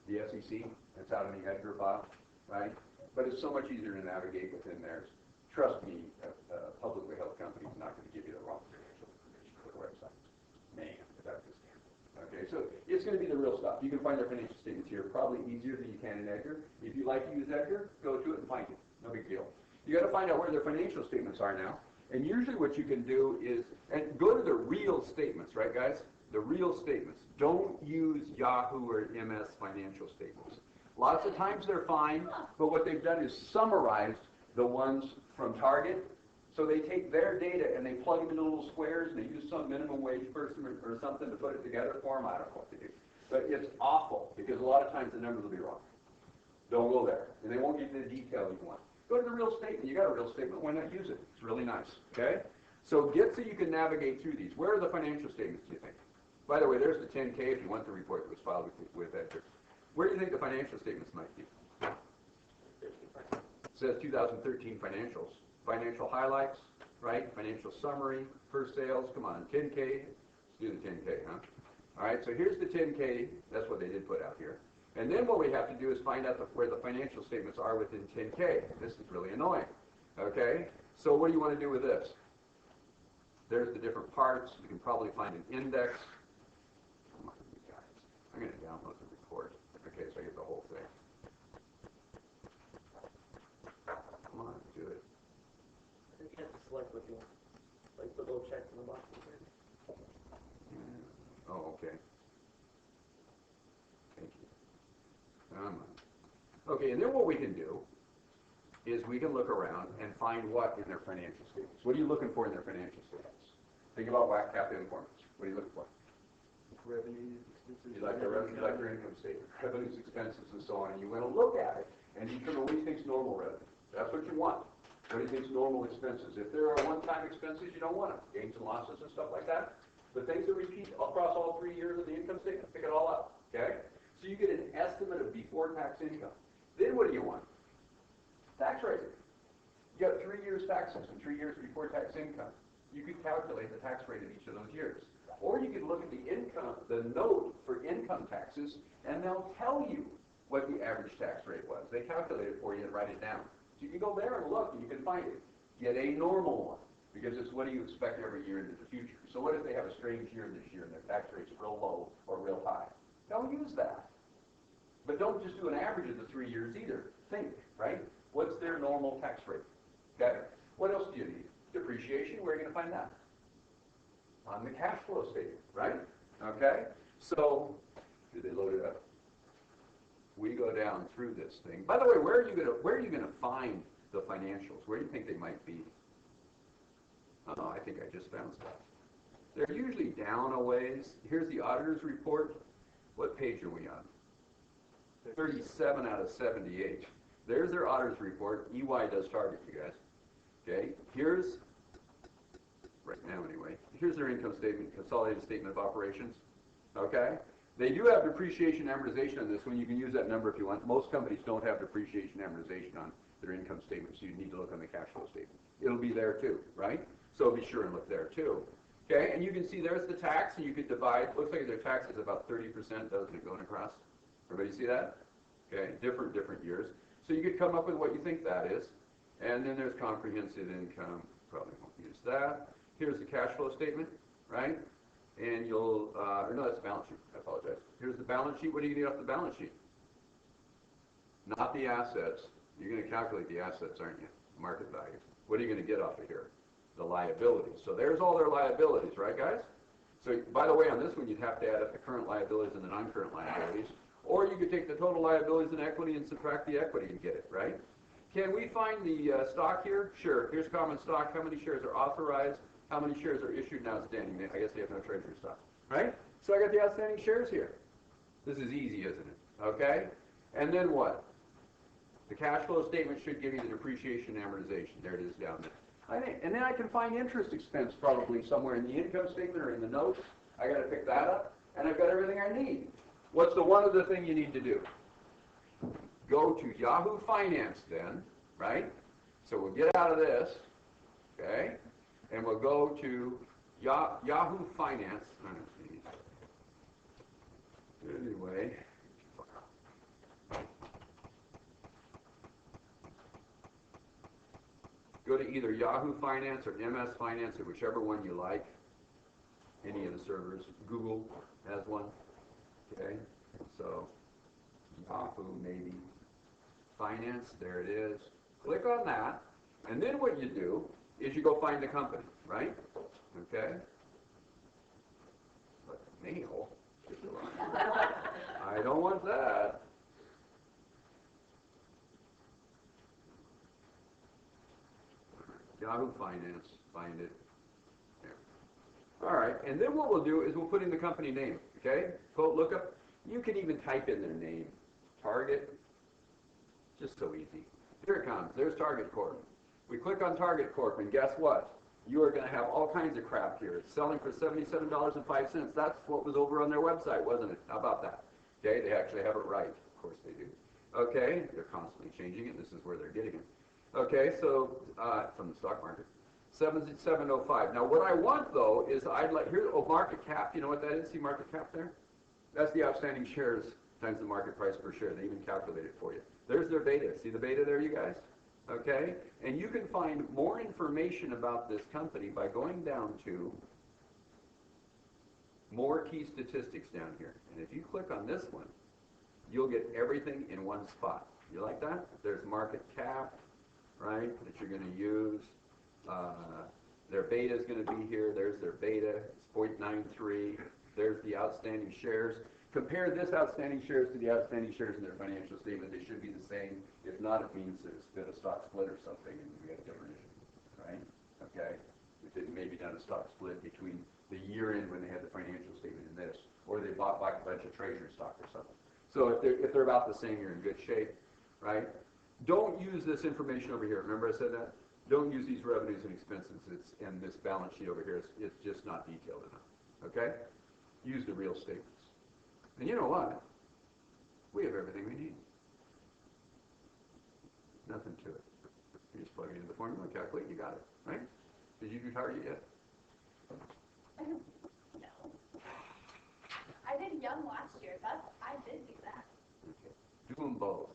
the SEC. It's out in the Edgar file, right? But it's so much easier to navigate within theirs. Trust me, a publicly held company is not going to give you the wrong financial information for the website. Man, that's just okay, so it's going to be the real stuff. You can find their financial statements here probably easier than you can in Edgar. If you like to use Edgar, go to it and find it. No big deal. You got to find out where their financial statements are now. And usually what you can do is, and go to the real statements, right guys? The real statements. Don't use Yahoo or MS financial statements. Lots of times they're fine, but what they've done is summarized the ones from Target. So they take their data and they plug them into little squares, and they use some minimum wage person or something to put it together for them. I don't know what they do. But it's awful, because a lot of times the numbers will be wrong. Don't go there. And they won't give you the detail you want. Go to the real statement. You got a real statement. Why not use it? It's really nice. Okay? So get so you can navigate through these. Where are the financial statements, do you think? By the way, there's the 10K if you want the report that was filed with Edgar. Where do you think the financial statements might be? It says 2013 financials. Financial highlights, right? Financial summary, first sales. Come on, 10K. Let's do the 10K, huh? All right, so here's the 10K. That's what they did put out here. And then what we have to do is find out where the financial statements are within 10K. This is really annoying, okay? So what do you want to do with this? There's the different parts. You can probably find an index. Come on, you guys. I'm going to download the report. Okay, so I get the whole thing. Come on, do it. You have to select what you want. Like the little checks in the box. Oh, okay. Thank you. Okay, and then what we can do is we can look around and find what in their financial statements. What are you looking for in their financial statements? Think about WAC cap informants. What are you looking for? Revenue, expenses. You like their revenue, you like their income statement, revenues, expenses, and so on, and you want to look at it and determine what do you think is normal revenue. That's what you want. What do you think is normal expenses? If there are one-time expenses, you don't want them. Gains and losses and stuff like that. The things that repeat across all 3 years of the income statement, pick it all up, okay? So you get an estimate of before-tax income. Then what do you want? Tax rate. You got 3 years taxes and 3 years before-tax income. You could calculate the tax rate of each of those years. Or you could look at the note for income taxes, and they'll tell you what the average tax rate was. They calculate it for you and write it down. So you can go there and look, and you can find it. Get a normal one, because it's what do you expect every year into the future. So what if they have a strange year this year and their tax rate's real low or real high? Don't use that. But don't just do an average of the 3 years either. Think, right? What's their normal tax rate? Okay. What else do you need? Depreciation, where are you going to find that? On the cash flow statement, right? Okay. So, did they load it up? We go down through this thing. By the way, where are you going to find the financials? Where do you think they might be? Oh, I think I just found stuff. They're usually down a ways. Here's the auditor's report. What page are we on? 37 out of 78. There's their auditor's report. EY does target, you guys. Okay, here's, right now anyway, here's their income statement, consolidated statement of operations. Okay, they do have depreciation and amortization on this one. You can use that number if you want. Most companies don't have depreciation and amortization on their income statement, so you need to look on the cash flow statement. It'll be there too, right? So be sure and look there too. Okay, and you can see there's the tax, and you could divide. Looks like their tax is about 30%, doesn't it, going across? Everybody see that? Okay, different years. So you could come up with what you think that is. And then there's comprehensive income. Probably won't use that. Here's the cash flow statement, right? And you'll, or no, that's the balance sheet. I apologize. Here's the balance sheet. What do you need off the balance sheet? Not the assets. You're going to calculate the assets, aren't you? Market value. What are you going to get off of here? The liabilities. So there's all their liabilities, right, guys? So, by the way, on this one, you'd have to add up the current liabilities and the non-current liabilities. Or you could take the total liabilities and equity and subtract the equity and get it, right? Can we find the stock here? Sure. Here's common stock. How many shares are authorized? How many shares are issued and outstanding? I guess they have no treasury stock, right? So I got the outstanding shares here. This is easy, isn't it? Okay? And then what? The cash flow statement should give you the depreciation and amortization. There it is down there. And then I can find interest expense probably somewhere in the income statement or in the notes. I got to pick that up, and I've got everything I need. What's the one other thing you need to do? Go to Yahoo Finance then, right? So we'll get out of this, okay? And we'll go to Yahoo Finance. Anyway. Go to either Yahoo Finance or MS Finance or whichever one you like. Any of the servers. Google has one. Okay, so Yahoo maybe. Finance, there it is. Click on that, and then what you do is you go find the company, right? Okay. But mail. I don't want that. Yahoo Finance, find it. There. All right, and then what we'll do is we'll put in the company name, okay? Look up, you can even type in their name. Target, just so easy. Here it comes, there's Target Corp. We click on Target Corp, and guess what? You are going to have all kinds of crap here. It's selling for $77.05. That's what was over on their website, wasn't it? How about that? Okay, they actually have it right. Of course they do. Okay, they're constantly changing it. This is where they're getting it. Okay, so from the stock market, 7705. Now what I want though is I'd like here. Oh, market cap. You know what that is? See market cap there? That's the outstanding shares times the market price per share. They even calculate it for you. There's their beta. See the beta there, you guys? Okay? And you can find more information about this company by going down to more key statistics down here. And if you click on this one, you'll get everything in one spot. You like that? There's market cap, right, that you're going to use. Their beta is going to be here. There's their beta. It's 0.93. There's the outstanding shares. Compare this outstanding shares to the outstanding shares in their financial statement. They should be the same. If not, it means there's been a stock split or something, and we have a different issue, right? Okay? If they maybe done a stock split between the year end when they had the financial statement and this, or they bought back a bunch of treasury stock or something. So if they're about the same, you're in good shape, right? Don't use this information over here. Remember I said that? Don't use these revenues and expenses. And this balance sheet over here. It's just not detailed enough. Okay? Use the real statements. And you know what? We have everything we need. Nothing to it. You just plug it into the formula, calculate, you got it, right? Did you do target yet? No. I did young last year. I did do that. Okay. Do them both.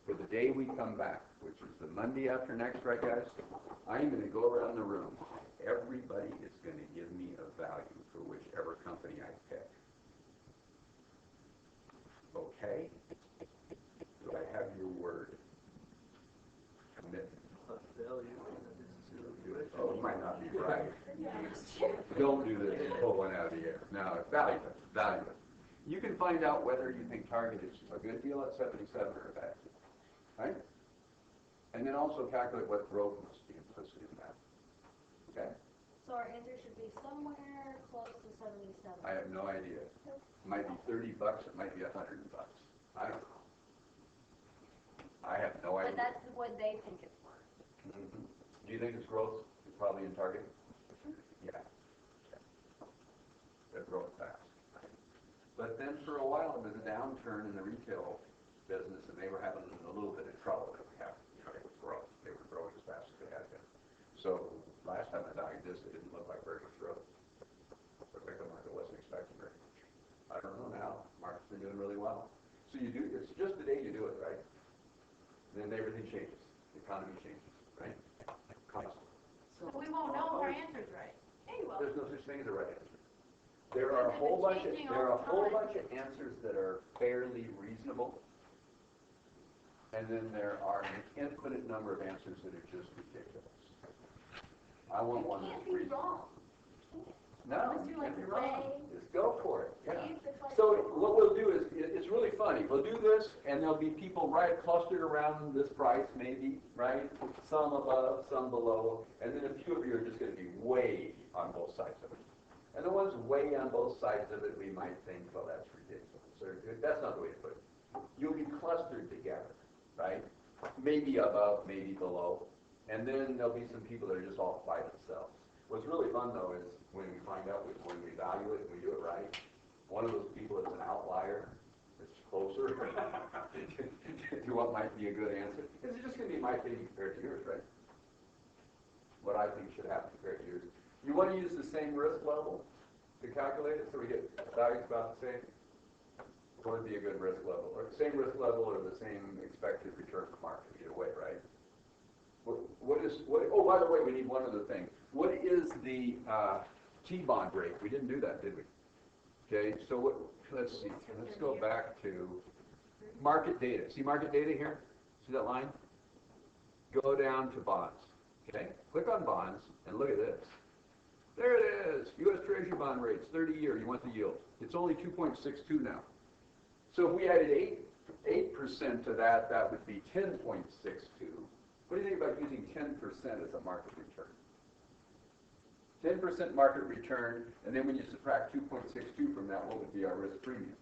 For the day we come back, which is the Monday after next, right, guys? I'm going to go around the room. Everybody is going to give me a value for whichever company I pick. Okay? Do I have your word? Commitment. Oh, it might not be right. Don't do this and pull one out of the air. No, it's valuable. Valuable. You can find out whether you think Target is a good deal at 77 or a bad deal. Right? And then also calculate what growth must be implicit in that. Okay? So our answer should be somewhere close to 77. I have no idea. It might be $30, it might be $100. I don't know. I have no idea. But that's what they think it's worth. Mm-hmm. Do you think its growth is probably in Target? Yeah. They're growing fast. But then for a while there was a downturn in the retail business, and they were having a little bit of trouble. They would grow. They were growing as fast as they had been. So last time I valued this, it didn't look like very much growth. It looked like the market wasn't expecting very much. I don't know now. The market's been doing really well. So you do, it's just the day you do it, right? And then everything changes. The economy changes, right? So we won't know if our answer's right. Yeah, you will. There's no such thing as a right answer. There are a whole bunch of answers that are fairly reasonable, and then there are an infinite number of answers that are just ridiculous. I want one that's You can't be reasonable. wrong. No, Unless you you can't like be wrong. play. Just go for it. Yeah. Use the question. So what we'll do is, it's really funny. We'll do this, and there'll be people right clustered around this price, maybe, right? Some above, some below, and then a few of you are just going to be way on both sides of it. And the ones way on both sides of it, we might think, well, that's ridiculous. Or that's not the way to put it. You'll be clustered together, right? Maybe above, maybe below. And then there'll be some people that are just all by themselves. What's really fun, though, is when we find out, when we value it and we do it right, one of those people is an outlier. It's closer to what might be a good answer. It's just going to be my opinion compared to yours, right? What I think should happen compared to yours. You want to use the same risk level to calculate it so we get values about the same? What would be a good risk level? Or the same risk level or the same expected return from market, either way, right? Oh, by the way, we need one other thing. What is the T-bond rate? We didn't do that, did we? Okay, so let's see. Let's go back to market data. See market data here? See that line? Go down to bonds. Okay, click on bonds and look at this. There it is. U.S. Treasury bond rates, 30-year. You want the yield. It's only 2.62 now. So if we added 8% to that, that would be 10.62. What do you think about using 10% as a market return? 10% market return, and then when you subtract 2.62 from that, what would be our risk premium?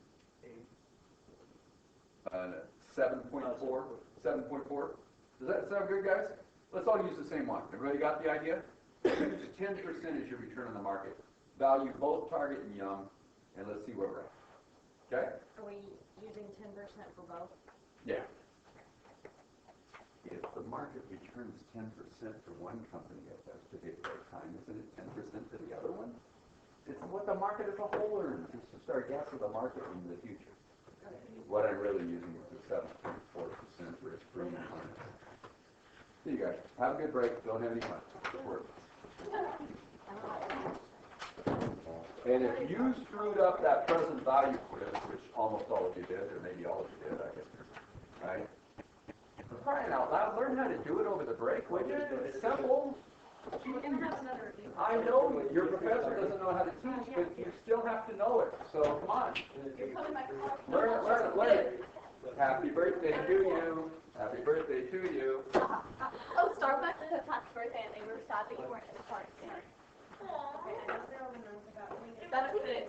7.4? 7.4? Does that sound good, guys? Let's all use the same one. Everybody got the idea? Use 10% as your return on the market. Value both Target and Young, and let's see where we're at. Okay? Are we using 10% for both? Yeah. If the market returns 10% for one company at that particular time, isn't it 10% for the other one? It's what the market as a whole earns. It's just our guess of the market in the future. What I'm really using is the 7.4% risk premium on it. See you guys. Have a good break. Don't have any fun. Work. And if you screwed up that present value quiz, which almost all of you did, or maybe all of you did, I guess, right? For crying out loud, learn how to do it over the break, would you? It's simple. We're gonna have another review. I know your professor doesn't know how to teach, but you still have to know it. So come on. You're coming back. Learn it, learn it, learn it. Happy birthday to you. Happy birthday to you. Oh, Starbucks said happy birthday, and they were sad that you weren't at the party. Aw. That was it.